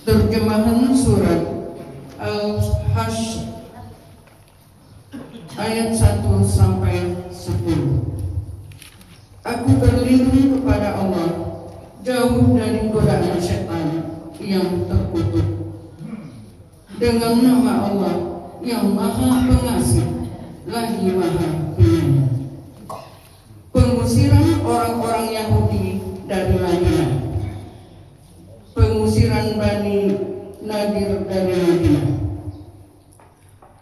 Terjemahan surat Al-Hasyr ayat 1 sampai 10. Aku berlindung kepada Allah, jauh dari godaan setan yang terkutuk. Dengan nama Allah yang Maha Pengasih lagi Maha Penyayang. Pengusiran orang-orang Yahudi dari Madinah. Pengusiran Bani Nadir dari Madinah.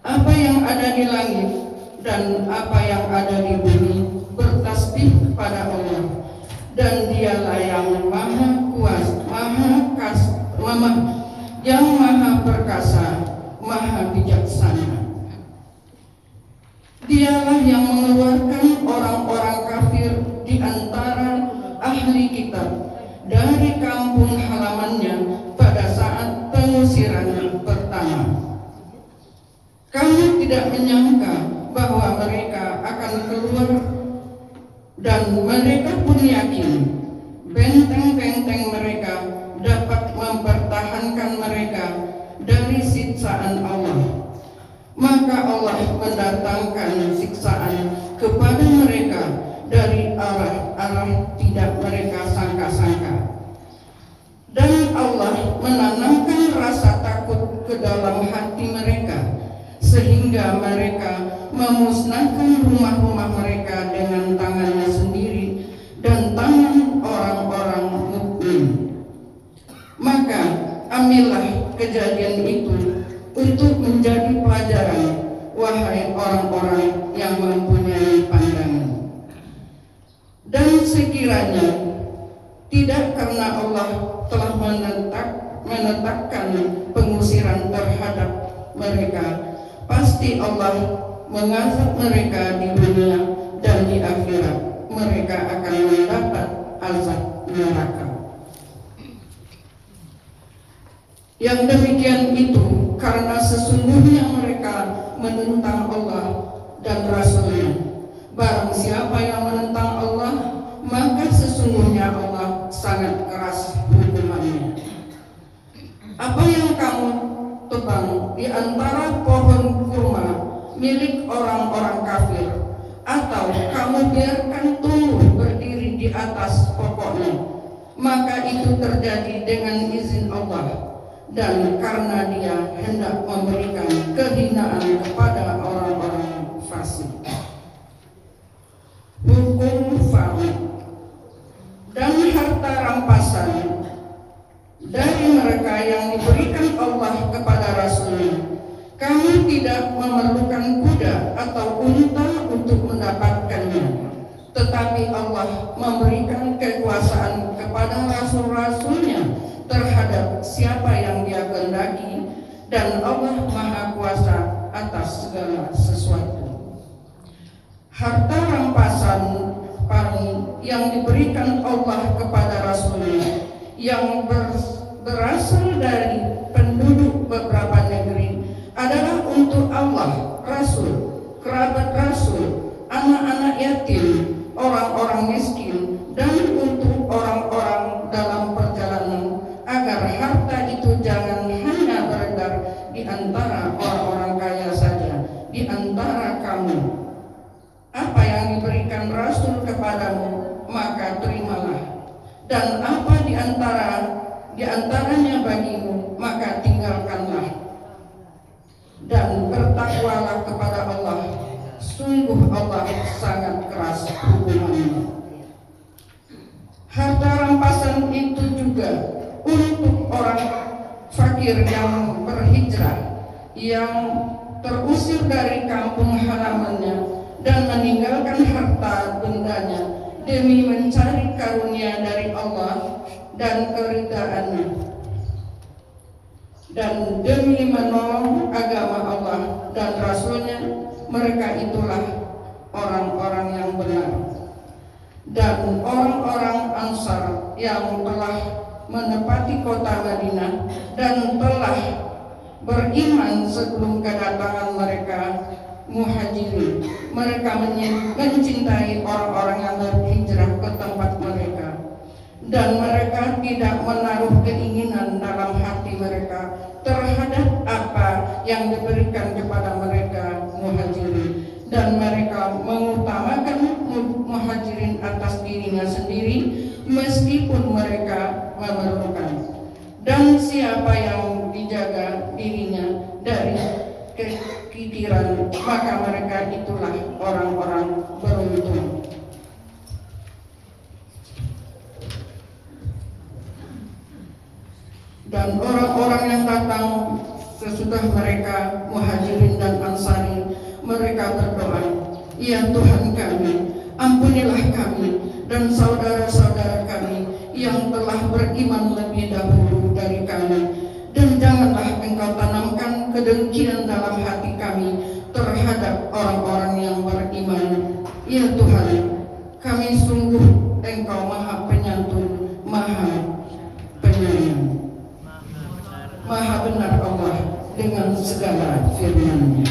Apa yang ada di langit dan apa yang ada di bumi bertasbih kepada Allah, dan Dialah yang Maha Kuasa, yang Maha Perkasa, Maha Bijaksana. Dialah yang mengeluarkan orang-orang kafir di antara ahli kitab dari kampung halamannya pada saat pengusiran pertama. Kami tidak menyangka bahwa mereka akan keluar, dan mereka pun yakin benteng-benteng mereka dapat mempertahankan mereka dari siksaan Allah. Maka Allah mendatangkan siksaan kepada mereka dari arah-arah tidak mereka sangka-sangka. Dan Allah menanamkan rasa takut ke dalam hati mereka, sehingga mereka memusnahkan rumah-rumah mereka dengan tangannya sendiri dan tangan orang-orang mukmin. Maka ambillah kejadian itu untuk menjadi pelajaran, wahai orang-orang yang mempunyai pandangan. Dan sekiranya tidak karena Allah telah menetapkan pengusiran terhadap mereka, pasti Allah mengazab mereka di dunia, dan di akhirat mereka akan mendapat azab neraka. Yang demikian itu karena sesungguhnya mereka menentang Allah dan Rasul-Nya. Barang siapa yang menentang Allah, maka sesungguhnya Allah sangat keras hukumannya. Apa yang kamu tebang di antara pohon kurma milik orang-orang kafir, atau kamu biarkan tumbuh berdiri di atas pokoknya, maka itu terjadi dengan izin Allah, dan karena Dia hendak memberikan kehinaan kepada orang-orang fasik. Hukum fard dan harta rampasan dari mereka yang diberikan Allah kepada Rasul-Nya. Kamu tidak memerlukan kuda atau unta untuk mendapatkannya, tetapi Allah memberikan kekuasaan kepada rasul-rasulnya terhadap siapa yang Dia kehendaki, dan Allah Maha Kuasa atas segala sesuatu. Harta rampasan yang diberikan Allah kepada Rasul-Nya yang berasal dari penduduk beberapa negeri adalah untuk Allah, Rasul, kerabat Rasul, anak-anak yatim, orang-orang miskin, dan untuk orang-orang dalam perjalanan, agar harta itu jangan hanya beredar di antara orang-orang kaya saja, di antara kamu. Apa yang diberikan Rasul kepadamu, maka terimalah, dan apa di antaranya bagimu, maka tinggalkanlah. Dan bertakwalah kepada Allah, sungguh Allah sangat keras hukumannya. Harta rampasan itu juga untuk orang fakir yang berhijrah, yang terusir dari kampung halamannya dan meninggalkan harta bendanya demi mencari karunia dari Allah dan keridhaan-Nya, dan demi menolong agama Allah dan Rasul-Nya. Mereka itulah orang-orang yang benar. Dan orang-orang Ansar yang telah menepati kota Madinah dan telah beriman sebelum kedatangan mereka Muhajirin, mereka mencintai orang-orang yang berhijrah ke tempat mereka, dan mereka tidak menaruh keinginan dalam hati mereka terhadap apa yang diberikan kepada mereka Muhajirin, dan mereka mengutamakan Muhajirin atas dirinya sendiri meskipun mereka memerlukan. Dan siapa yang dijaga dirinya dari kekikiran, maka mereka itulah orang-orang beruntung. Dan orang-orang yang datang sesudah mereka Muhajirin dan Ansari, mereka berdoa, "Ya Tuhan kami, ampunilah kami dan saudara-saudara kami yang telah beriman lebih dahulu dari kami, dan janganlah Engkau tanamkan kedengkian dalam hati kami terhadap orang-orang yang beriman. Ya Tuhan, kami sungguh Engkau Maha Penyantun, Maha Penyayang." Maha benar Allah dengan segala firman-Nya.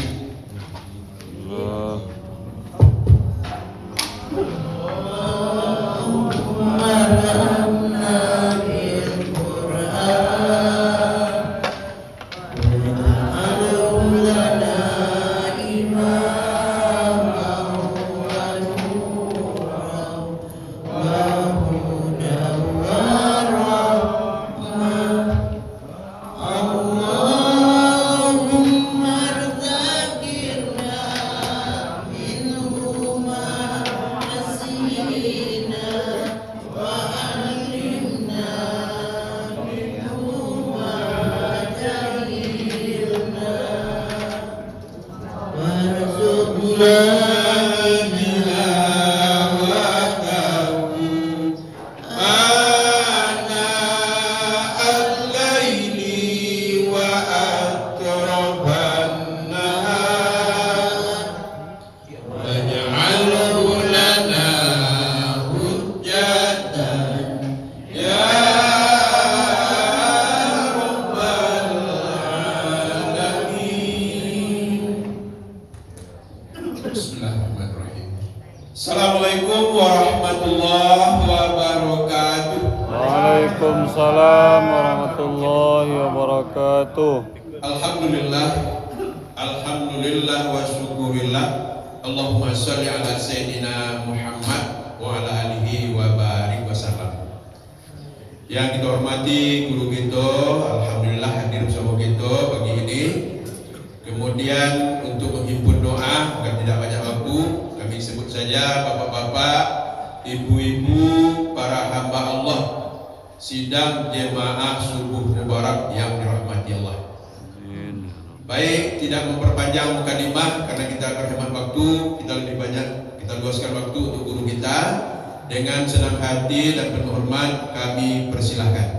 Assalamualaikum warahmatullahi wabarakatuh. Waalaikumsalam warahmatullahi wabarakatuh. Alhamdulillah wa syukurillah. Allahumma sholli ala sayyidina Muhammad wa ala alihi wa barik wasallam. Yang kita hormati guru kita, alhamdulillah hadir bersama kita pagi ini. Kemudian untuk menghimpun doa agar tidak banyak waktu, kami sebut saja bapak-bapak, ibu-ibu, para hamba Allah sidang jemaah subuh mubarak yang dirahmati Allah. Baik, tidak memperpanjang mukadimah karena kita berhemat waktu, kita lebih banyak kita luaskan waktu untuk guru kita. Dengan senang hati dan penuh hormat kami persilahkan.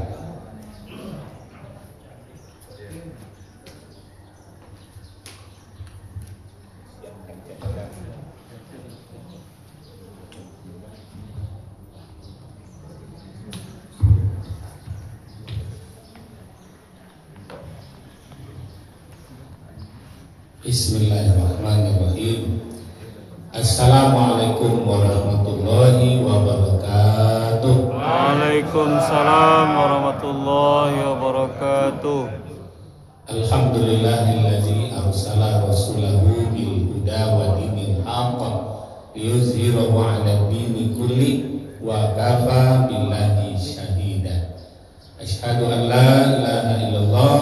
Bismillahirrahmanirrahim. Assalamualaikum warahmatullahi wabarakatuh. Waalaikumsalam warahmatullahi wabarakatuh. Alhamdulillahillazi arsala rasulahu bil huda wa dinil haqq liyuzhirahu 'ala dini kulli wa kafa billahi syahida. Asyhadu an la ilaha illallah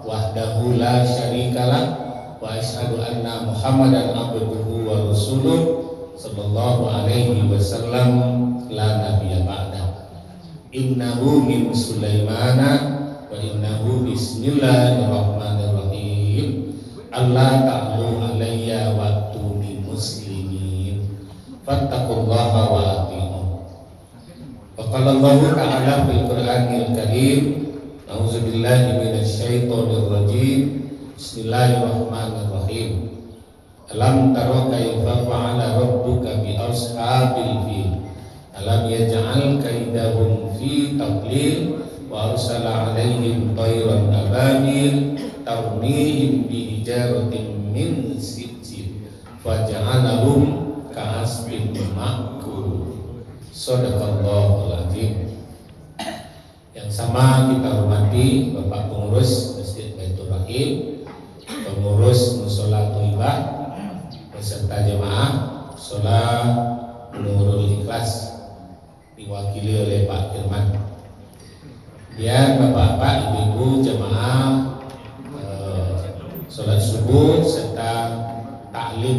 wahdahu la syarikalah wa asyhadu anna Muhammadan abduhu wa rasuluh sallallahu alaihi wasallam la nabiyya ba'da. Innahu min Sulaimana wa innahu bismillahirrahmanirrahim. Allah ta'ala alayya wa tuni muslimin fattaqullaha wa ati'un. Wa qala Allah ta'ala fil Qur'anil Karim, a'udzubillahi minasyaitonir rajim. Bismillahirrahmanirrahim. Alam tara kaifa fa'ala rabbuka bi ashabil fil. Alam yaj'al kaidahum fi tadlil wa arsala 'alaihim tayran ababil tarmihim bi hijaratin min sijil faja'alahum ka'asfin ma'kul. Shadaqallahul azim. Yang sama kita hormati Bapak Pengurus Masjid Baitur Rahim, pengurus musola Thayyibah beserta jemaah sholat Nurul Ikhlas diwakili oleh Pak Firman. Dan bapak-bapak, ibu-ibu jemaah sholat subuh serta taklim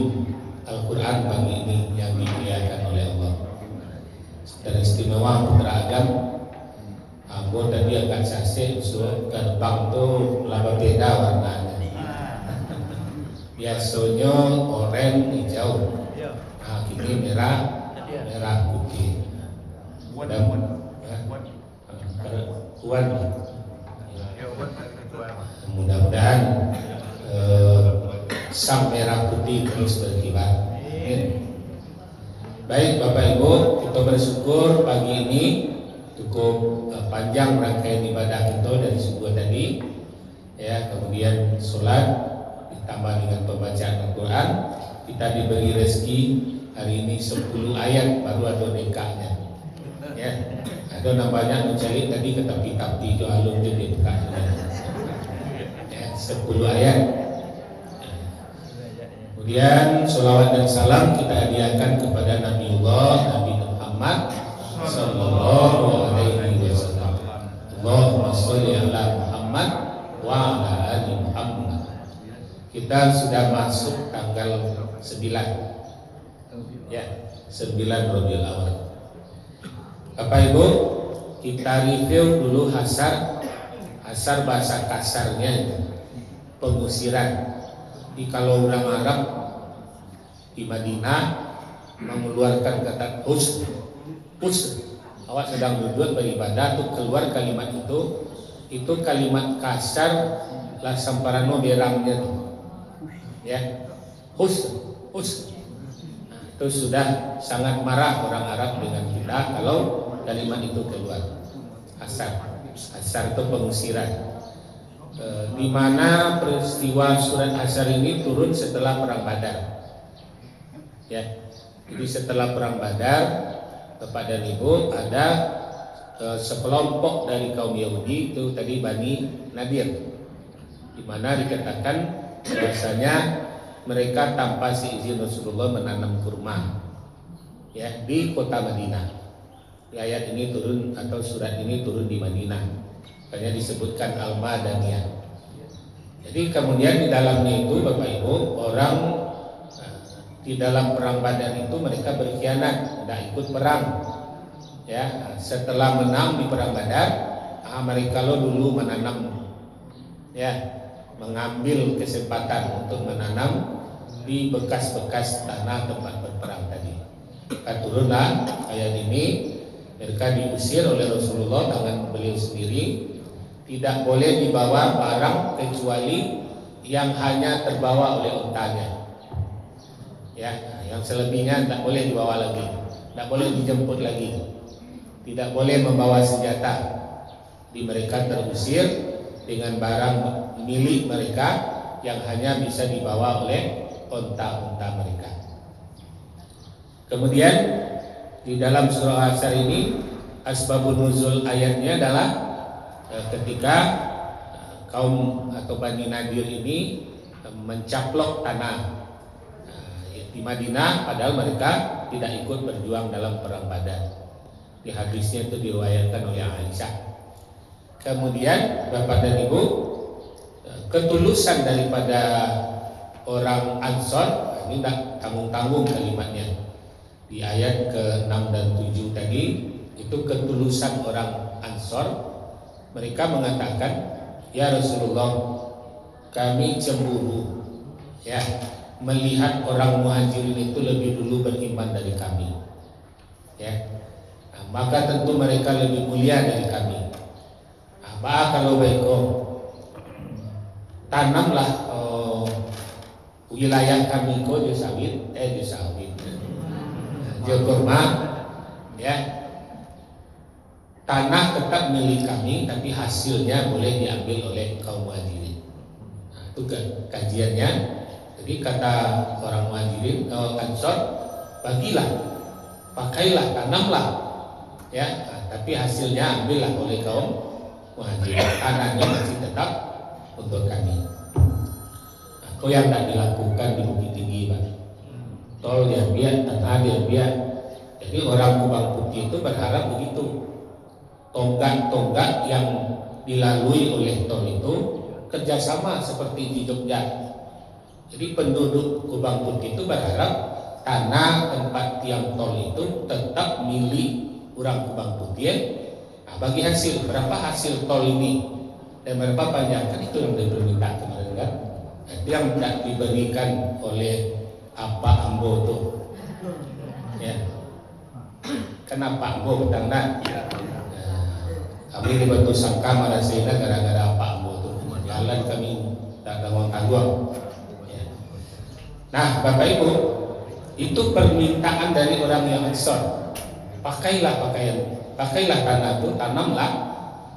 Al-Quran pagi ini yang dimuliakan oleh Allah. Secara istimewa Putra Agam, aku tadi agak sasih usul gerbang tuh laba beda warnanya. Biasanya oranye hijau, nah kini merah putih. Mudah-mudahan sang merah putih terus berkibar. Baik Bapak Ibu, kita bersyukur pagi ini cukup panjang rangkaian ibadah kita dari subuh tadi, ya, kemudian sholat ditambah dengan pembacaan Al-Quran. Kita diberi rezeki hari ini 10 ayat, baru ada dekanya, ya. Ada namanya mencari tadi ke tapi ke alun di dekanya, ya, 10 ayat. Kemudian sholawat dan salam kita hadiahkan kepada Nabi Muhammad sallallahu alaihi wasallam. Allahumma sholli ala Muhammad wa ala ali Muhammad. Kita sudah masuk tanggal 9, ya, 9 Rabiul Awal. Bapak Ibu, kita review dulu hasar bahasa kasarnya pengusiran. Di kalau orang Arab di Madinah mengeluarkan kata hus. Awak sedang duduk beribadah tuh keluar kalimat itu kalimat kasar lah samparano berangnya tuh. Ya. Hus. Nah, itu sudah sangat marah orang Arab dengan kita kalau kalimat itu keluar. Asar itu pengusiran. Di mana peristiwa surat Asar ini turun setelah perang Badar. Ya. Jadi setelah perang Badar kepada Ibu ada sekelompok dari kaum Yahudi itu tadi Bani Nadir, di mana dikatakan bahwasanya mereka tanpa seizin Rasulullah menanam kurma ya di kota Madinah. Di ayat ini turun atau surat ini turun di Madinah, makanya disebutkan Al-Madaniyah. Jadi kemudian di dalamnya itu Bapak Ibu orang di dalam perang Badar itu mereka berkhianat, tidak ikut perang. Ya, setelah menang di perang Badar, mereka dulu menanam, ya, mengambil kesempatan untuk menanam di bekas-bekas tanah tempat berperang tadi. Maka turunlah ayat ini. Mereka diusir oleh Rasulullah dengan beliau sendiri, tidak boleh dibawa barang kecuali yang hanya terbawa oleh untanya. Ya, yang selebihnya tidak boleh dibawa lagi, tidak boleh dijemput lagi, tidak boleh membawa senjata. Di mereka terusir dengan barang milik mereka yang hanya bisa dibawa oleh unta-unta mereka. Kemudian di dalam surah Asar ini asbabun nuzul ayatnya adalah ketika kaum atau Bani Nadir ini mencaplok tanah di Madinah, padahal mereka tidak ikut berjuang dalam perang Badar. Di hadisnya itu diriwayatkan oleh Aisyah. Kemudian Bapak dan Ibu, ketulusan daripada orang Ansor ini tidak tanggung-tanggung kalimatnya. Di ayat ke-6 dan 7 tadi itu ketulusan orang Ansor. Mereka mengatakan, ya Rasulullah, kami cemburu ya melihat orang Muhajirin itu lebih dulu beriman dari kami. Ya, nah, maka tentu mereka lebih mulia dari kami. Apa kalau baiko tanamlah wilayah kami ko di sawit, kurma, ya, tanah tetap milik kami, tapi hasilnya boleh diambil oleh kaum Muhajirin. Nah, itu kajiannya. Jadi kata orang Muhajirin, Ansor, bagilah, pakailah, tanamlah, ya, nah, tapi hasilnya ambillah oleh kaum Muhajirin. Tanahnya masih tetap untuk kami. Nah, itu yang tidak dilakukan di Bukit Tinggi, Pak. Tol dia biar, tanah dia biar. Jadi orang Kubang Putih itu berharap begitu. Tonggak-tonggak yang dilalui oleh tol itu kerjasama seperti di Jogja. Jadi penduduk Kubang Putih itu berharap tanah tempat tiang tol itu tetap milik orang Kubang Putih. Nah, bagi hasil berapa hasil tol ini dan berapa panjang, kan itu yang diminta kemarin kan. Itu yang tidak diberikan oleh apa Ambo tuh, ya. Kenapa Ambo betang kami di Batu Sangka Marasina gara-gara apa Ambo tuh jalan kami tak tanggung-tanggung. Ya. Nah, Bapak Ibu, itu permintaan dari orang yang Ansor. Pakailah tanah itu, tanamlah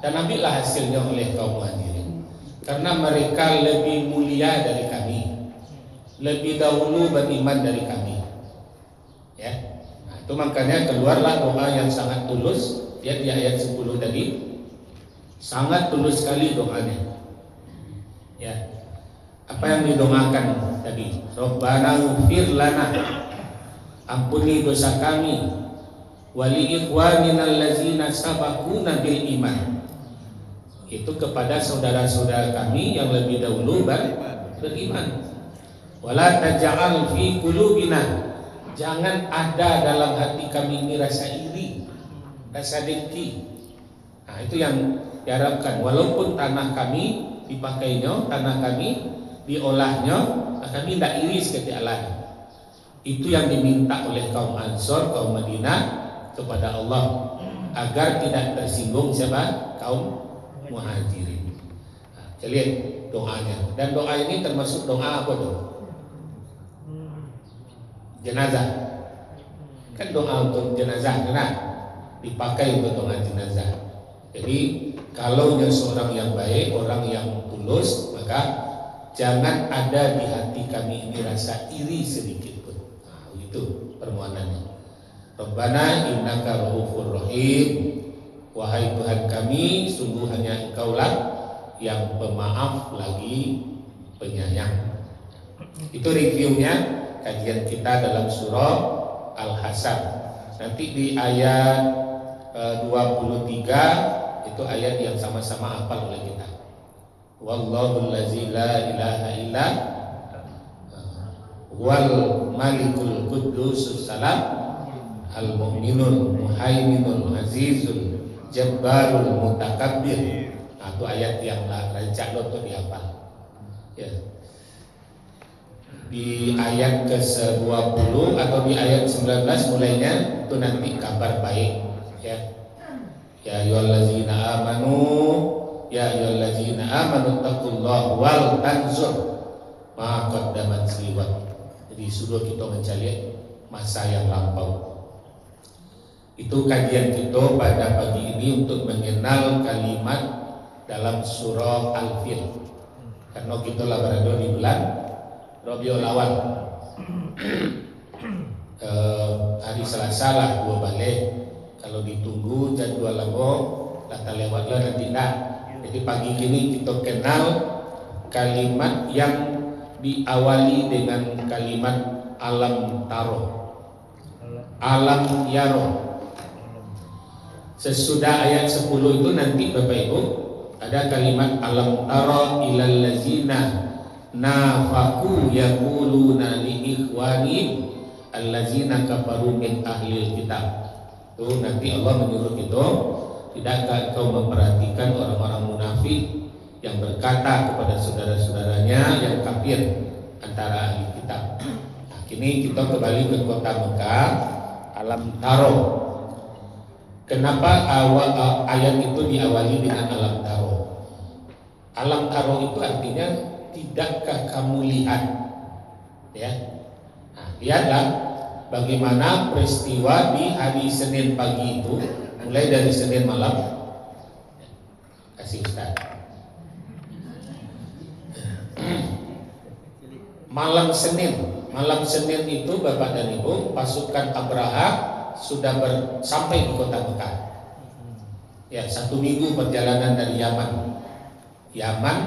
dan ambillah hasilnya oleh kaum Muhajirin. Karena mereka lebih mulia dari kami, lebih dahulu beriman dari kami. Ya. Nah, itu makanya keluarlah doa yang sangat tulus. Ya, di ayat 10 tadi sangat tulus sekali doanya. Ya. Apa yang didoakan tadi? Rabbana ighfir lana, ampuni dosa kami, wali ikhwanina allazina sabaquna bil iman. Itu kepada saudara-saudara kami yang lebih dahulu beriman. Wala taj'al fi qulubina, jangan ada dalam hati kami ini rasa iri, rasa dengki. Nah, itu yang diharapkan. Walaupun tanah kami dipakainya, tanah kami diolahnya, kami tidak iri seperti Allah. Itu yang diminta oleh kaum Ansor, kaum Madinah kepada Allah agar tidak tersinggung siapa? Kaum Muhajirin. Nah, lihat doanya. Dan doa ini termasuk doa apa tuh? Jenazah. Kan doa untuk jenazah, nah, dipakai untuk doa jenazah. Jadi kalau seorang yang baik, orang yang tulus, maka jangan ada di hati kami ini rasa iri sedikit pun. Nah, itu permohonannya. Rabbana innaka raufur rahim. Wahai Tuhan kami, sungguh hanya Engkaulah yang pemaaf lagi penyayang. Itu reviewnya kajian kita dalam surah Al-Hasan. Nanti di ayat 23 itu ayat yang sama-sama hafal oleh kita. Wallahul ladzi la ilaha illa wal malikul quddus salam al mu'minul muhaiminul azizul jabbarul mutakabbir. Nah, itu ayat yang rancak lo tuh dihafal. Ya. Di ayat ke-20 atau di ayat 19 mulainya itu nanti kabar baik, ya. Ya ayyuhallazina amanu taqullaha wal tanzur ma qaddamat liwat. Jadi suruh kita mencari masa yang lampau. Itu kajian kita pada pagi ini untuk mengenal kalimat dalam surah Al-Fil. Karena kita lah berada di bulan Rabiul Awal. Hari Selasa lah 2 balik. Kalau ditunggu jadwal lama data lewatlah nanti nak. Jadi pagi ini kita kenal kalimat yang diawali dengan kalimat alam taro, alam yaro. Sesudah ayat 10 itu nanti Bapak Ibu ada kalimat alam taro ilal lazina nafaku yaquluna li ikhwanihim allazina kafaru min ahlil kitab. Tuh nanti Allah menyuruh kita, tidakkah kau memperhatikan orang-orang munafik yang berkata kepada saudara-saudaranya yang kafir antara ahli kitab. Nah, kini kita kembali ke kota Mekah, alam taro. Kenapa ayat itu diawali dengan alam taro? Alam taro itu artinya tidakkah kamu lihat, ya? Nah, lihatlah bagaimana peristiwa di hari Senin pagi itu, mulai dari Senin malam. Kasih Ustaz. Malam Senin itu Bapak dan Ibu, pasukan Abraha sudah sampai di kota Mekah. Ya, 1 minggu perjalanan dari Yaman.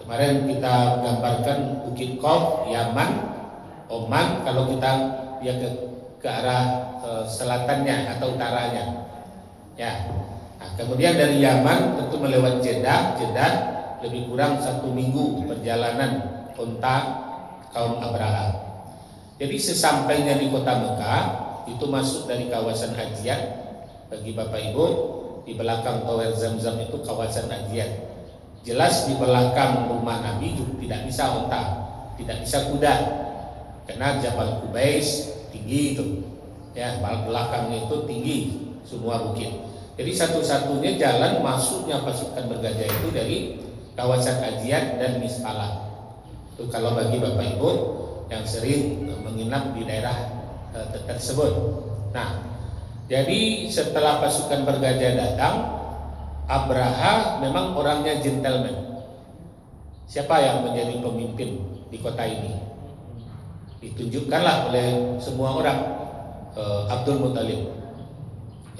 Kemarin kita gambarkan Bukit Qaf, Yaman, Oman. Kalau kita ke arah selatannya atau utaranya. Ya. Nah, kemudian dari Yaman tentu melewati Jeddah lebih kurang 1 minggu perjalanan unta kaum Abraha. Jadi sesampainya di kota Mekah itu masuk dari kawasan hajian. Bagi Bapak Ibu, di belakang Tower Zamzam itu kawasan hajian. Jelas di belakang rumah Nabi juga tidak bisa unta, tidak bisa kuda, karena Jabal Qubais tinggi itu, ya, belakangnya itu tinggi semua bukit. Jadi satu-satunya jalan masuknya pasukan bergajah itu dari kawasan hajian dan Mis'alah. Itu kalau bagi Bapak Ibu yang sering menginap di daerah tersebut. Nah, jadi setelah pasukan bergajah datang, Abraha memang orangnya gentleman. Siapa yang menjadi pemimpin di kota ini? Ditunjukkanlah oleh semua orang, Abdul Muthalib.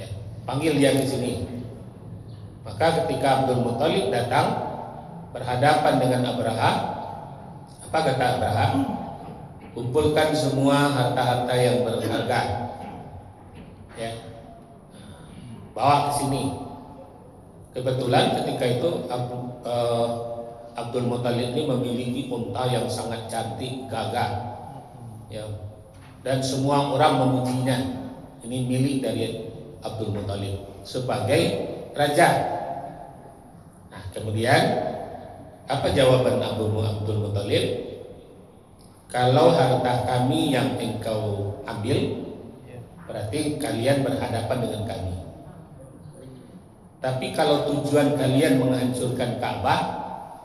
Ya, panggil dia ke sini. Maka ketika Abdul Muthalib datang berhadapan dengan Abraha, apa kata Abraha? Kumpulkan semua harta-harta yang berharga, ya, bawa ke sini. Kebetulan ketika itu Abdul Muthalib ini memiliki unta yang sangat cantik, gagah, ya, dan semua orang memujinya. Ini milik dari Abdul Muthalib sebagai raja. Nah, kemudian apa jawaban Abdul Muthalib? kalau harta kami yang engkau ambil, berarti kalian berhadapan dengan kami. Tapi kalau tujuan kalian menghancurkan Ka'bah,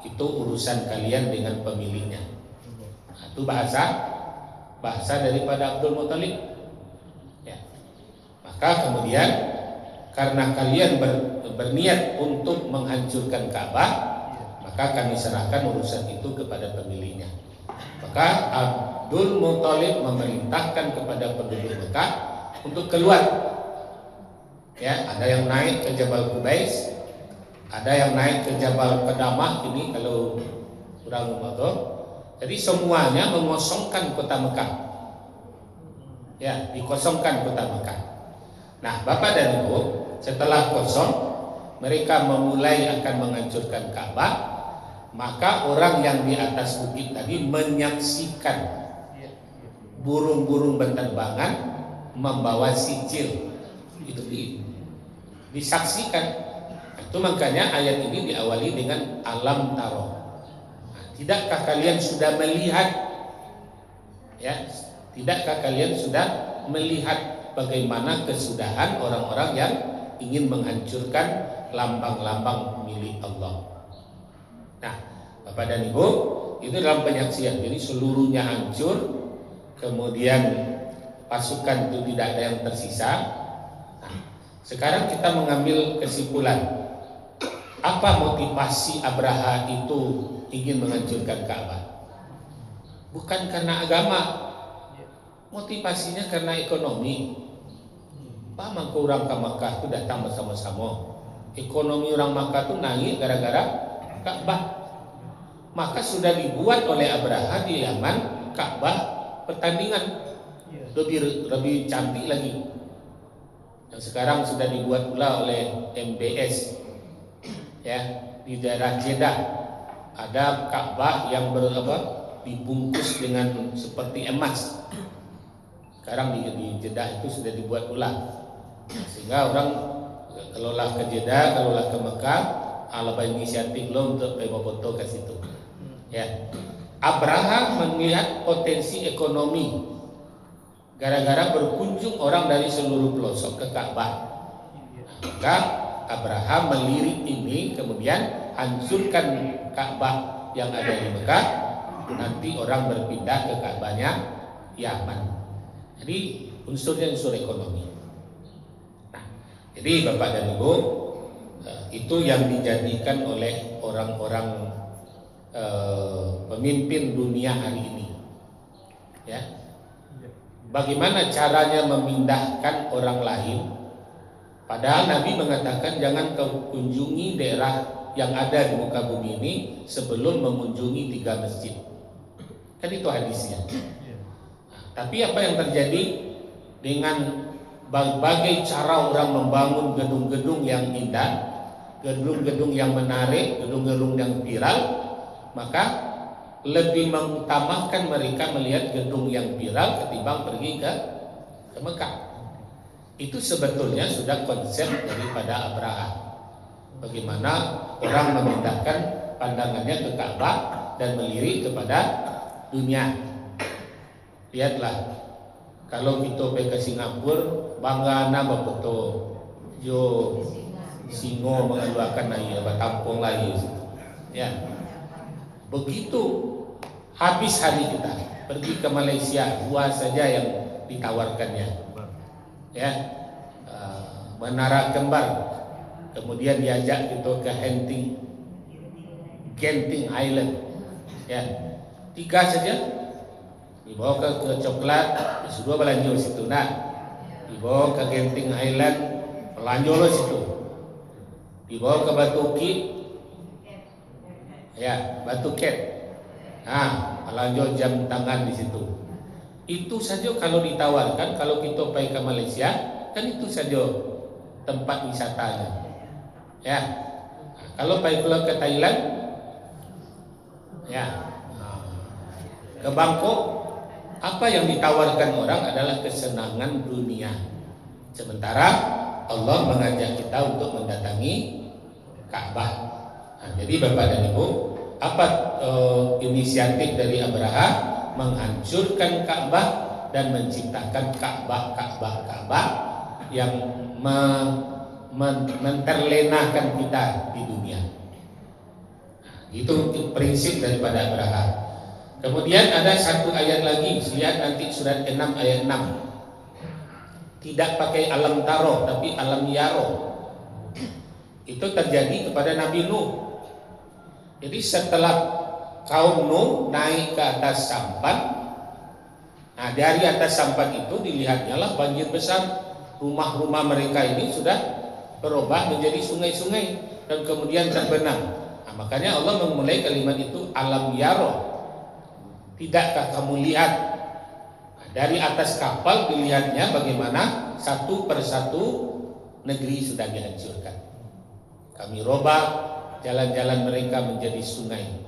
itu urusan kalian dengan pemiliknya. Nah, itu bahasa daripada Abdul Muthalib. Ya. Maka kemudian karena kalian berniat untuk menghancurkan Ka'bah, maka kami serahkan urusan itu kepada pemiliknya. Maka Abdul Muthalib memerintahkan kepada penduduk Mekah untuk keluar. Ya, ada yang naik ke Jabal Qubais, ada yang naik ke Jabal Qadamah, ini kalau kurang betul. Jadi semuanya mengosongkan kota Mekah. Ya, dikosongkan kota Mekah. Nah, Bapak dan Ibu, setelah kosong, mereka memulai akan menghancurkan Ka'bah. Maka orang yang di atas bukit tadi menyaksikan burung-burung berterbangan membawa sijil. Itu disaksikan. Itu makanya ayat ini diawali dengan alam taro. Nah, tidakkah kalian sudah melihat? Ya, tidakkah kalian sudah melihat bagaimana kesudahan orang-orang yang ingin menghancurkan lambang-lambang milik Allah? Nah, Bapak dan Ibu, itu dalam penyaksian. Jadi seluruhnya hancur, kemudian pasukan itu tidak ada yang tersisa. Nah, sekarang kita mengambil kesimpulan. Apa motivasi Abraha itu ingin menghancurkan Ka'bah? Bukan karena agama. Motivasinya karena ekonomi. Pak mangko orang ke Makkah itu datang bersama-sama. Ekonomi orang Makkah itu naik gara-gara Ka'bah. Maka sudah dibuat oleh Abraha di Yaman Ka'bah pertandingan lebih cantik lagi. Yang sekarang sudah dibuat pula oleh MBS. Ya, di daerah Jeddah ada Ka'bah yang dibungkus dengan seperti emas. Sekarang di Jeddah itu sudah dibuat pula. Sehingga orang kalau lah ke Jeddah, kalau lah ke Mekah, ala inisiatif lo untuk foto ke situ. Ya, Abraha melihat potensi ekonomi gara-gara berkunjung orang dari seluruh pelosok ke Ka'bah. Maka Abraha melirik ini, kemudian hancurkan Ka'bah yang ada di Mekah. Nanti orang berpindah ke Ka'bahnya Yaman. Jadi unsurnya unsur ekonomi. Nah, jadi Bapak dan Ibu, itu yang dijadikan oleh orang-orang pemimpin dunia hari ini. Ya, bagaimana caranya memindahkan orang lain? Padahal Nabi mengatakan jangan kau kunjungi daerah yang ada di muka bumi ini sebelum mengunjungi 3 masjid. Kan itu hadisnya. Nah, tapi apa yang terjadi dengan berbagai cara orang membangun gedung-gedung yang indah, gedung-gedung yang menarik, gedung-gedung yang viral, maka lebih mengutamakan mereka melihat gedung yang viral ketimbang pergi ke Mekah. Itu sebetulnya sudah konsep daripada Abraha. Bagaimana orang memindahkan pandangannya ke Ka'bah dan melirik kepada dunia. Lihatlah, kalau kita pergi ke Singapura, bangga nama foto jo singo mengeluarkan air, tampung lagi. Ya. Begitu habis hari kita pergi ke Malaysia, 2 saja yang ditawarkannya. Ya, Menara Kembar, kemudian diajak kita ke Genting Island. Ya, 3 saja. Dibawa ke coklat, sudah belanja situ. Nah, dibawa ke Genting Island, belanja situ. Dibawa ke Batu Kit, ya, Batu Ket. Nah, belanja jam tangan di situ. Itu saja kalau ditawarkan. Kalau kita pergi ke Malaysia, kan itu saja tempat wisatanya. Ya, nah, kalau pergi ke Thailand, ya, ke Bangkok, apa yang ditawarkan orang adalah kesenangan dunia. Sementara Allah mengajak kita untuk mendatangi Ka'bah. Nah, jadi Bapak dan Ibu, apa inisiatif dari Abraha? menghancurkan Ka'bah dan menciptakan Ka'bah yang menterlenakan kita di dunia. Itu prinsip daripada Abraha. Kemudian ada satu ayat lagi, lihat nanti surat 6 ayat 6. Tidak pakai alam taro tapi alam yaro. Itu terjadi kepada Nabi Nuh. Jadi setelah kaum Nuh naik ke atas sampan, nah dari atas sampan itu dilihatnya lah banjir besar. Rumah-rumah mereka ini sudah berubah menjadi sungai-sungai dan kemudian terbenam. Nah, makanya Allah memulai kalimat itu alam yaro. Tidakkah kamu lihat? Nah, dari atas kapal dilihatnya bagaimana satu persatu negeri sudah dihancurkan. Kami robah jalan-jalan mereka menjadi sungai.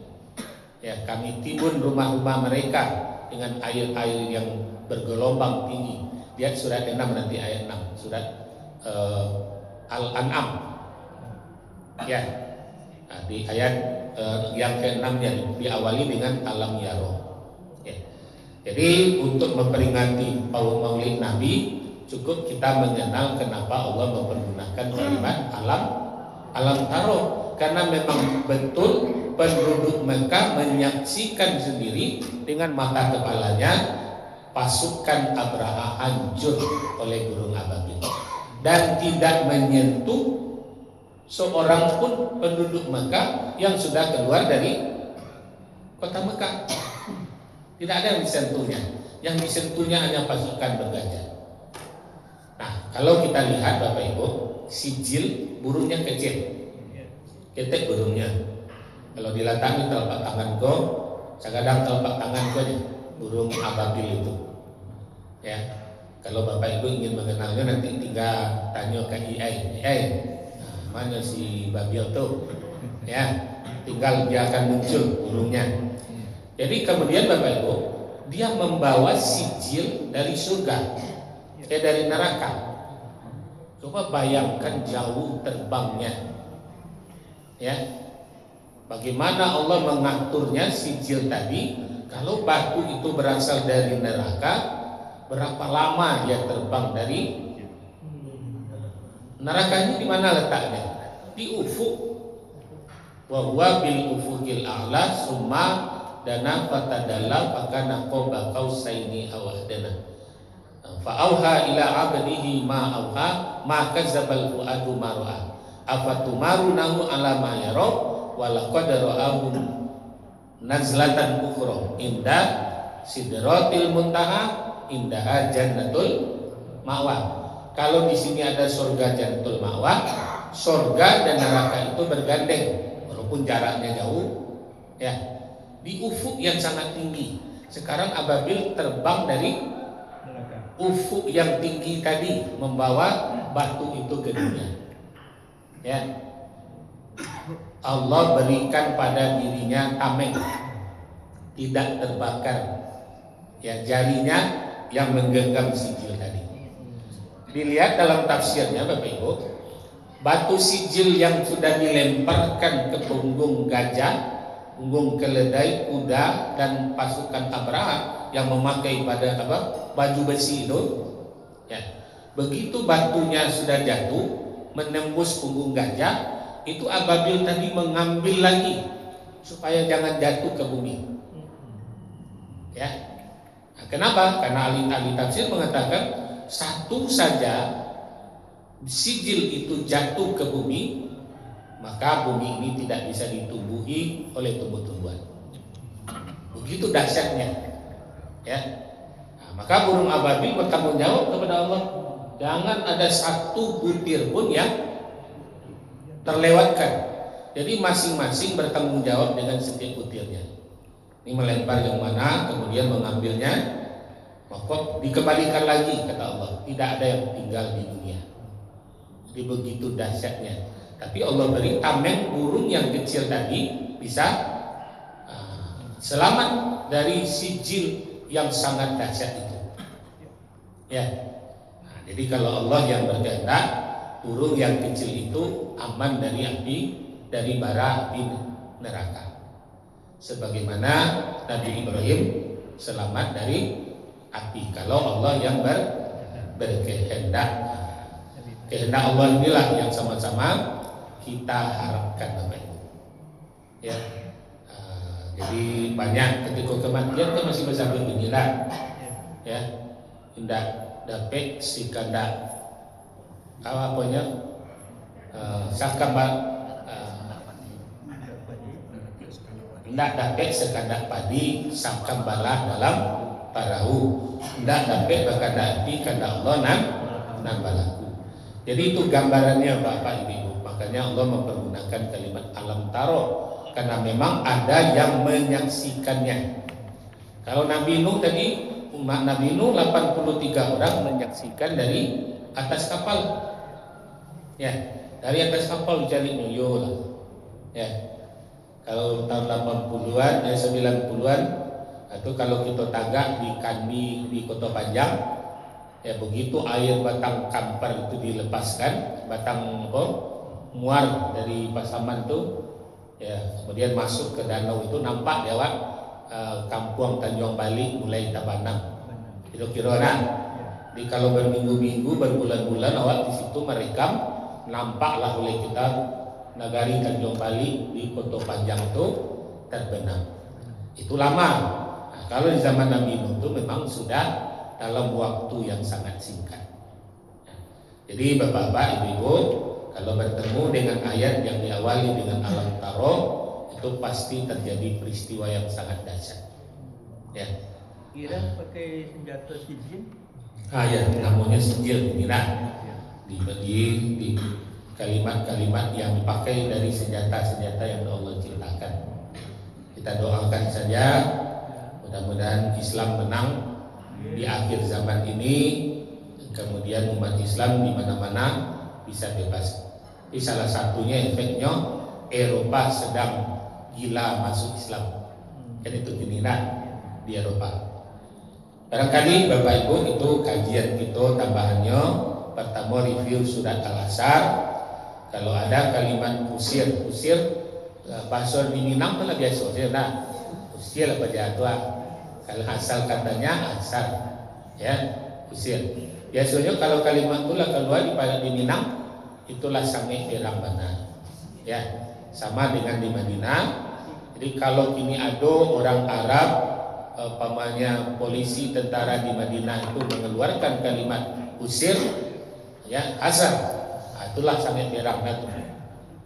Ya, kami timbun rumah-rumah mereka dengan air-air yang bergelombang tinggi. Lihat surat 6 nanti ayat 6, surat Al-An'am. Ya. Nah, di ayat yang ke-6-nya diawali dengan alam yaro. Ya. Jadi untuk memperingati Maulid Nabi cukup kita mengenal kenapa Allah mempergunakan kalimat alam taro, karena memang betul penduduk Mekah menyaksikan sendiri dengan mata kepalanya pasukan Abraha hancur oleh gunung ababil dan tidak menyentuh seorang pun penduduk Mekah yang sudah keluar dari kota Mekah. Tidak ada yang disentuhnya. Yang disentuhnya hanya pasukan bergajah. Nah, kalau kita lihat Bapak Ibu, sijil burungnya kecil, ketek burungnya. Kalau diletakkan di telapak tangan go, kadang telapak tangan go aja, burung ababil itu. Ya, kalau Bapak Ibu ingin mengenalnya nanti tinggal tanya ke AI. Nah, mana si babil tuh? Ya, tinggal dia akan muncul burungnya. Jadi kemudian Bapak Ibu, dia membawa sijil dari surga, dari neraka. Coba bayangkan jauh terbangnya. Ya, bagaimana Allah mengaturnya sijil tadi? Kalau batu itu berasal dari neraka, berapa lama dia terbang dari neraka ini? Di mana letaknya? Di ufuk. Wa huwa bil ufuqil a'la summa dana fatadalla fakana qaba qausaini aw ahdana. Fa auha ila 'abdihi ma auha ma kadzabal fuadu ma ra'a. Afatumarunahu ala ma yara wa laqad ra'ahu nazlatan ukhra inda sidratil muntaha indaha jannatul ma'wa. Kalau di sini ada surga jannatul ma'wa, surga dan neraka itu bergandeng walaupun jaraknya jauh. Ya, di ufuk yang sangat tinggi. Sekarang ababil terbang dari ufuk yang tinggi tadi membawa batu itu ke dunia. Ya, Allah berikan pada dirinya tameng, tidak terbakar. Ya, jarinya yang menggenggam sijil tadi. Dilihat dalam tafsirnya Bapak Ibu, batu sijil yang sudah dilemparkan ke punggung gajah, punggung keledai, kuda dan pasukan Abraha yang memakai pada baju besi itu. Ya, begitu batunya sudah jatuh menembus punggung gajah, itu ababil tadi mengambil lagi supaya jangan jatuh ke bumi. Ya, nah, kenapa? Karena ahli tafsir mengatakan satu saja sijil itu jatuh ke bumi, maka bumi ini tidak bisa ditumbuhi oleh tumbuh-tumbuhan. Begitu dahsyatnya. Ya, nah, maka burung ababil bertanggung jawab kepada Allah. Jangan ada satu butir pun yang terlewatkan. Jadi masing-masing bertanggung jawab dengan setiap butirnya. Ini melempar yang mana, kemudian mengambilnya, maka dikembalikan lagi kata Allah. Tidak ada yang tinggal di dunia. Jadi begitu dahsyatnya. Tapi Allah beri tameng burung yang kecil tadi bisa selamat dari sijil yang sangat dahsyat itu. Ya. Jadi kalau Allah yang berkehendak, burung yang kecil itu aman dari api, dari bara api neraka. Sebagaimana Nabi Ibrahim selamat dari api kalau Allah yang berkehendak. Kehendak Allah inilah yang sama-sama kita harapkan Bapak Ibu. Ya. Jadi banyak ketika kematian kan masih bisa beginilah. Ya. Indah dapat si kandak apa punya sakambat tidak dapat sekandak padi sakam balah dalam parahu, tidak dapat berkandati kandak Allah nan balaku. Jadi itu gambarannya Bapak Ibu. Makanya Allah mempergunakan kalimat alam taro karena memang ada yang menyaksikannya. Kalau Nabi Nuh tadi, umat Nabi Nuh 83 orang menyaksikan dari atas kapal. Ya, dari atas kapal cari Nuyo lah. Ya. Kalau tahun 80-an, 90-an, atau kalau kita tagak di Kandi di Kota Panjang, ya begitu air batang kampar itu dilepaskan, batang muar dari Pasaman itu, ya kemudian masuk ke danau itu nampak lewat kampung Tanjung Bali mulai Tabanang. Itu kira-kira. Jadi kalau berminggu-minggu, berbulan-bulan awak di situ merekam, nampaklah oleh kita nagari Tanjung Bali di Kota Panjang itu terbenam. Itu lama. Nah, kalau di zaman Nabi Nuh itu memang sudah dalam waktu yang sangat singkat. Nah, jadi Bapak-bapak, Ibu-ibu, kalau bertemu dengan ayat yang diawali dengan alam taro, itu pasti terjadi peristiwa yang sangat dahsyat. Ya. Kira pakai senjata sijil? Ya, namanya sijil inilah di kalimat-kalimat yang dipakai dari senjata-senjata yang Allah ciptakan. Kita doakan saja mudah-mudahan Islam menang di akhir zaman ini, kemudian umat Islam di mana-mana bisa bebas. Ini salah satunya efeknya Eropa sedang gila masuk Islam. Kan itu ginilah di Eropa. Barangkali Bapak Ibu itu kajian kita tambahannya. Pertama review surat Al-Asar. Kalau ada kalimat usir bahasa di Minang malah biasa saja. Nah, usir apa jadwal. Kalau asal katanya asal, ya usir. Biasanya kalau kalimat itulah keluar di Minang, itulah sange dirambana. Ya, sama dengan di Madinah. Jadi kalau kini ada orang Arab, pamannya polisi tentara di Madinah itu mengeluarkan kalimat usir, ya asal. Itulah sangat dirangkat.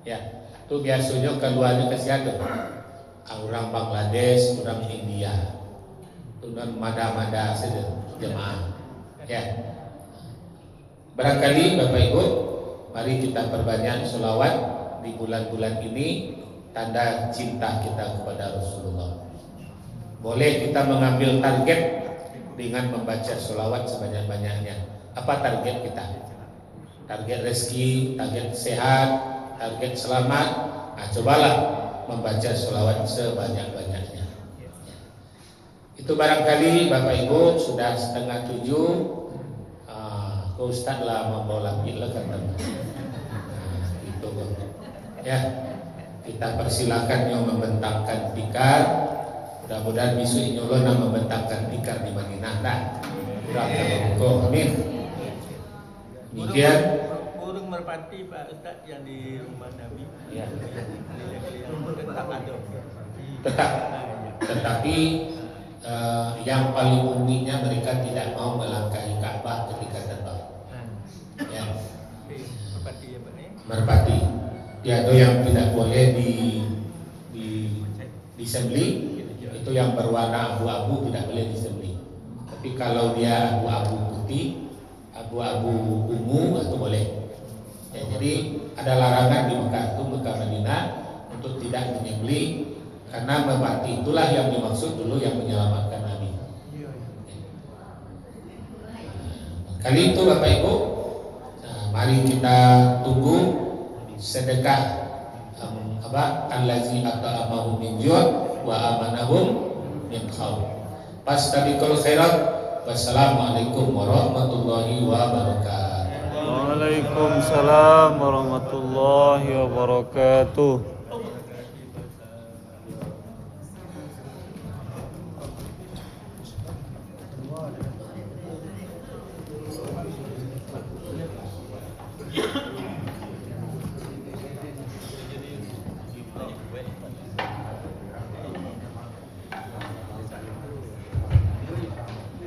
Ya, itu biasanya keluarnya ke siapa? Orang Bangladesh, orang India, dan mada-mada saja jemaah. Ya, barangkali Bapak Ibu, mari kita perbanyak sholawat di bulan-bulan ini, tanda cinta kita kepada Rasulullah. Boleh kita mengambil target dengan membaca sholawat sebanyak-banyaknya. Apa target kita? Target rezeki, target sehat, target selamat. Nah, cobalah membaca sholawat sebanyak-banyaknya. Itu barangkali Bapak Ibu sudah 6:30. Ke Ustaz lah membawa lagi lah kata. Itu ya. Kita persilakan yang membentangkan tikar. Mudah-mudahan besok insya Allah membentangkan tikar di Madinah. Nah, amin. Demikian burung merpati Pak Ustaz yang di rumah Nabi. ya. Tetap ada. Tetap. Tetapi yang paling uniknya mereka tidak mau melangkahi Ka'bah ketika terbang. Ya. Merpati ya Pak? Merpati. Ya, itu yang tidak boleh disembelih. Itu yang berwarna abu-abu tidak boleh disembelih. Tapi kalau dia abu-abu putih, abu-abu ungu itu boleh. Ya, jadi ada larangan di Mekah itu, Mekah Madinah, untuk tidak menyembelih karena merpati itulah yang dimaksud dulu yang menyelamatkan Nabi. Ya. Kali itu Bapak Ibu, mari kita tunggu sedekah allazi at'amahum min ju' wa amanahum min khauf. Fastabiqul khairat. Wassalamualaikum warahmatullahi wabarakatuh. Waalaikumsalam warahmatullahi wabarakatuh.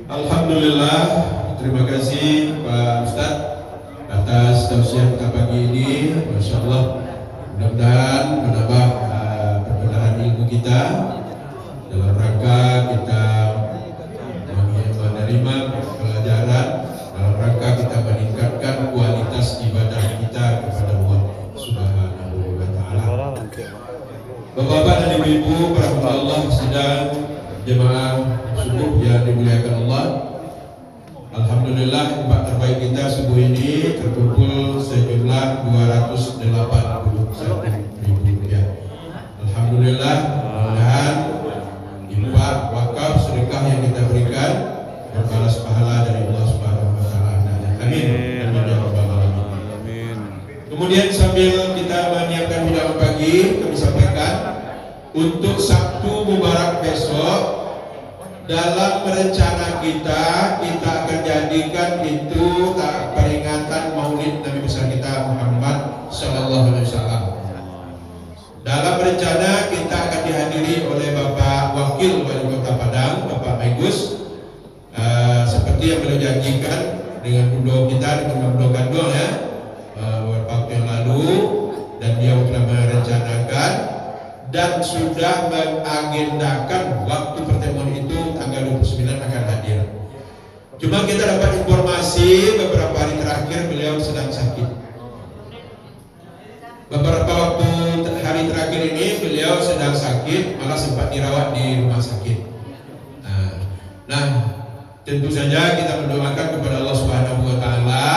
Alhamdulillah, terima kasih Pak Ustadz atas tausiah kita pagi ini. Masya Allah, mudah-mudahan menambah perbenaran ilmu kita dalam rangka kita menerima pelajaran, dalam rangka kita meningkatkan kualitas ibadah kita kepada Allah Subhanahu wa Ta'ala. Bapak-bapak dan ibu-ibu, para hamba Allah sedang jemaah subuh yang dimuliakan Allah. Alhamdulillah, tempat terbaik kita subuh ini terkumpul sejumlah 281.000 rupiah. Alhamdulillah, mudah-mudahan infak, wakaf, sedekah yang kita berikan berbalas pahala dari Allah Subhanahu wa Ta'ala. Amin. Amin ya rabbal alamin. Kemudian sambil kita menyiapkan hidangan pagi, kami sampaikan untuk Sabtu Mubarak besok, dalam rencana kita akan jadikan itu peringatan Maulid Nabi besar kita Muhammad Sallallahu Alaihi Wasallam. Dalam rencana kita akan dihadiri oleh Bapak Wakil Wali Kota Padang, Bapak Megus, seperti yang beliau janjikan dengan Udo kita, dengan Udo Gandol ya, waktu yang lalu, dan dia telah merencanakan dan sudah mengagendakan waktu pertemuan itu tanggal 29 akan hadir. Cuma kita dapat informasi beberapa hari terakhir beliau sedang sakit. Beberapa waktu hari terakhir ini beliau sedang sakit, malah sempat dirawat di rumah sakit. Nah, tentu saja kita mendoakan kepada Allah Subhanahu wa Ta'ala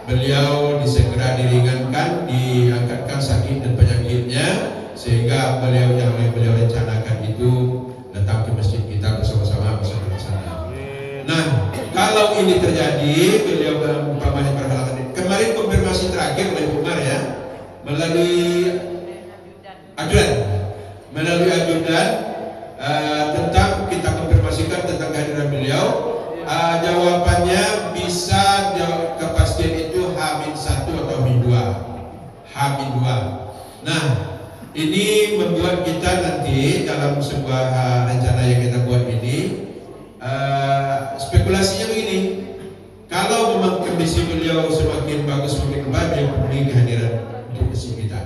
beliau disegera diringankan, diangkatkan sakit dan penyakitnya, sehingga beliau yang beliau rencanakan itu datang ke masjid kita bersama-sama bersama-sama. Nah, kalau ini terjadi, beliau umpamanya berhalangan. Kemarin konfirmasi terakhir oleh Umar ya, melalui ajudan tentang kita konfirmasikan tentang kehadiran beliau. Jawabannya bisa kepastian itu H-1 atau H-2. Nah, ini membuat kita nanti dalam sebuah rencana yang kita buat ini spekulasinya begini. Kalau memang kondisi beliau semakin bagus, semakin baik, beliau perlu kehadiran untuk masjid kita.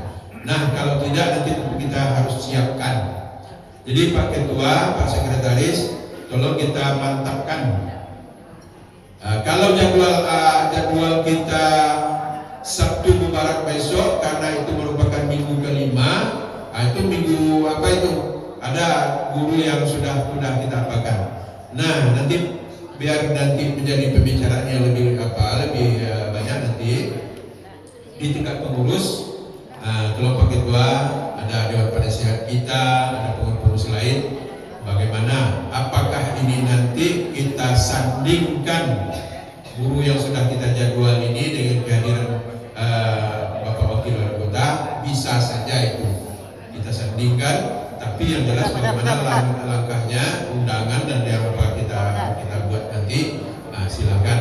Nah, kalau tidak nanti kita harus siapkan. Jadi Pak Ketua, Pak Sekretaris, tolong kita mantapkan. Kalau jadwal kita Sabtu Mubarak besok, karena itu merupakan minggu kelima, itu minggu apa itu? Ada guru yang sudah kita apakan. Nah, nanti biar nanti menjadi pembicaraan yang lebih banyak nanti di tingkat pengurus. Kelompok ketua, ada dewan penasehat kita, ada pengurus lain. Bagaimana? Apakah ini nanti kita sandingkan guru yang sudah kita jadwal ini dengan kehadiran Bapak Wakil Wali Kota? Bisa saja itu kita sandingkan, tapi yang jelas bagaimana langkahnya, undangan dan yang apa kita buat nanti, silakan.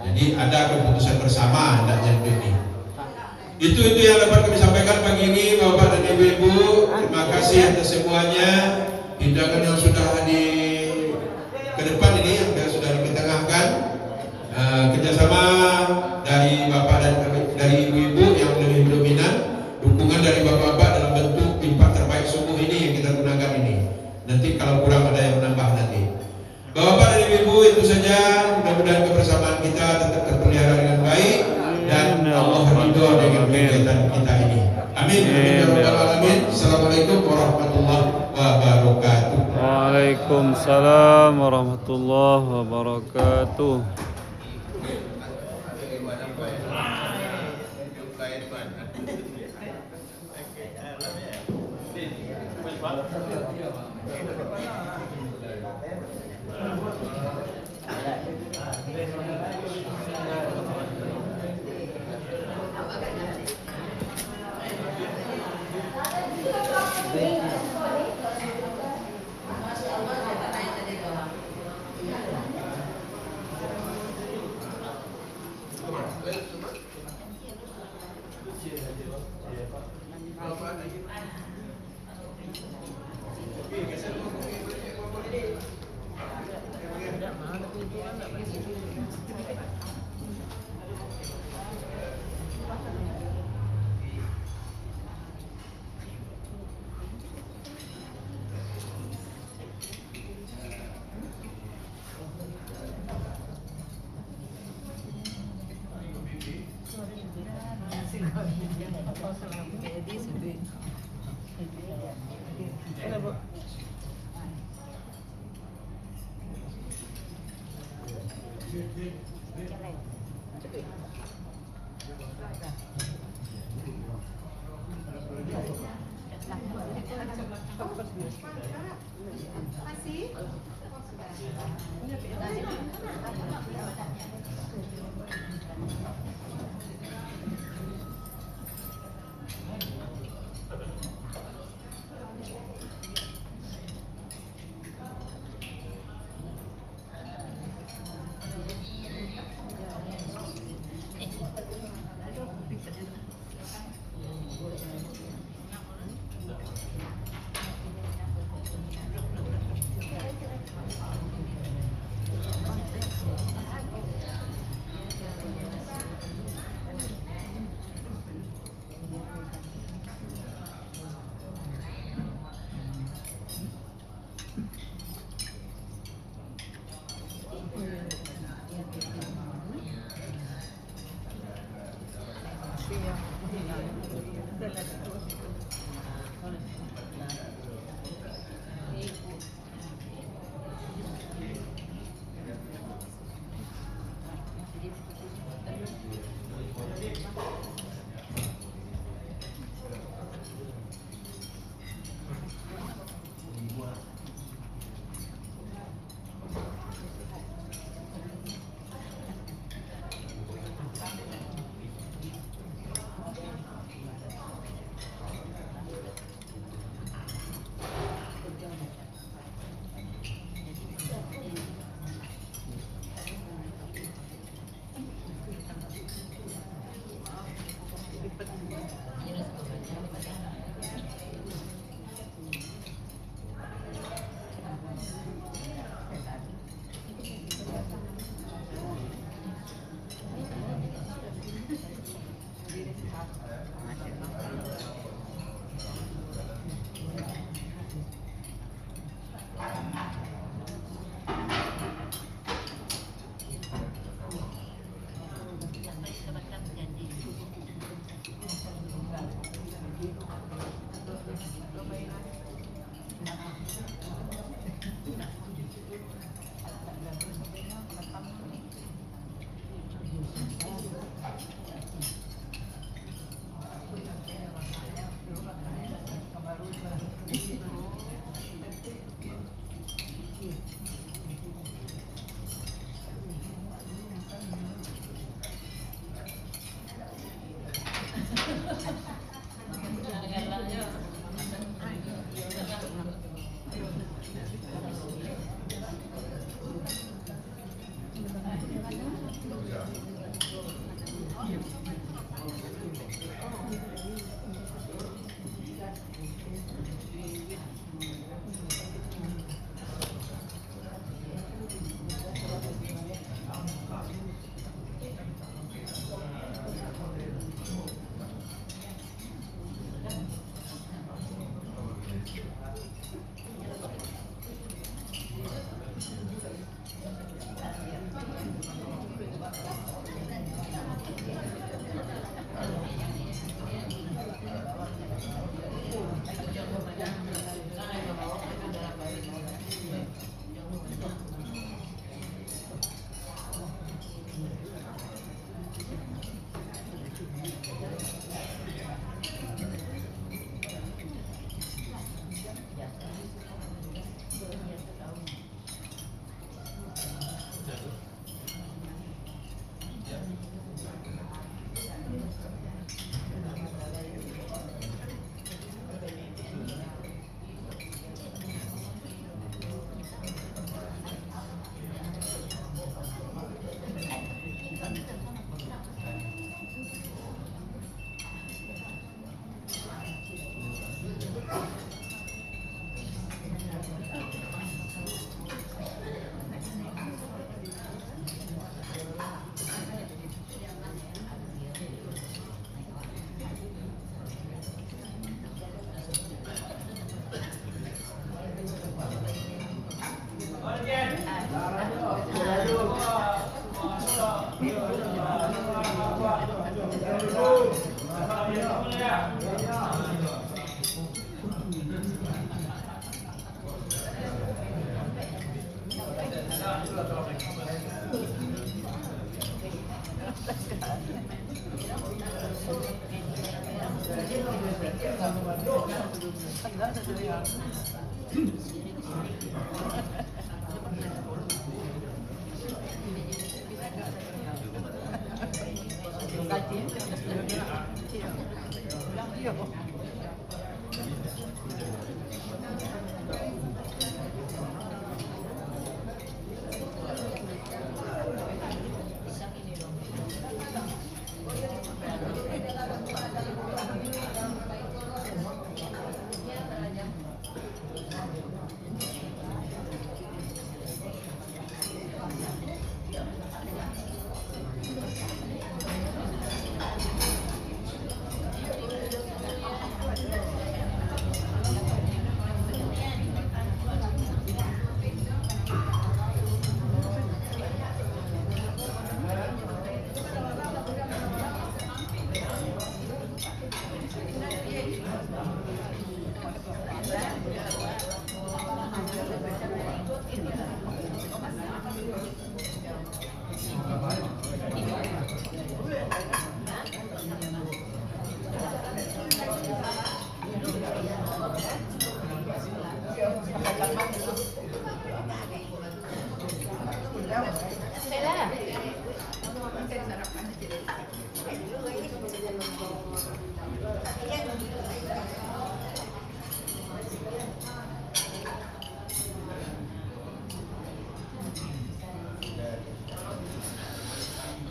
Jadi ada keputusan bersama hendaknya ini. Itu yang dapat kami sampaikan pagi ini, Bapak dan Ibu-ibu. Terima kasih atas semuanya. Hidangan yang sudah ke depan ini, yang sudah ditengahkan, kerjasama dari Bapak dan dari Ibu-ibu yang lebih dominan, dukungan dari Bapak-bapak dalam bentuk timpa terbaik subuh ini yang kita gunakan ini. Nanti kalau kurang ada yang menambah nanti. Bapak dan Ibu-ibu, itu saja. Mudah-mudahan kebersamaan kita tetap terpelihara dengan baik dan Allah ridho dengan kegiatan kita ini. Amin. Amin. Assalamualaikum warahmatullahi wabarakatuh. Waalaikumsalam warahmatullahi wabarakatuh.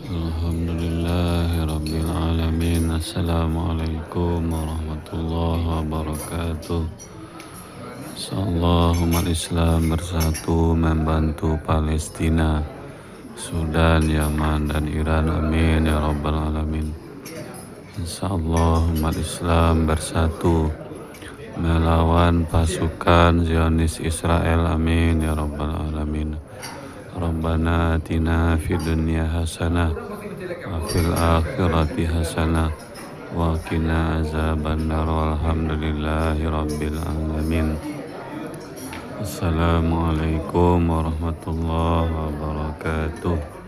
Alhamdulillahirrabbilalamin. Assalamualaikum warahmatullahi wabarakatuh. Allahumma Islam bersatu membantu Palestina, Sudan, Yaman, dan Iran. Amin ya rabbal alamin. Allahumma Islam bersatu melawan pasukan Zionis Israel. Amin ya rabbal alamin. Rabbana atina fid dunya hasanah wa fil akhirati hasanah wa qina azabannar. Walhamdulillahi rabbil alamin. Assalamualaikum warahmatullahi wabarakatuh.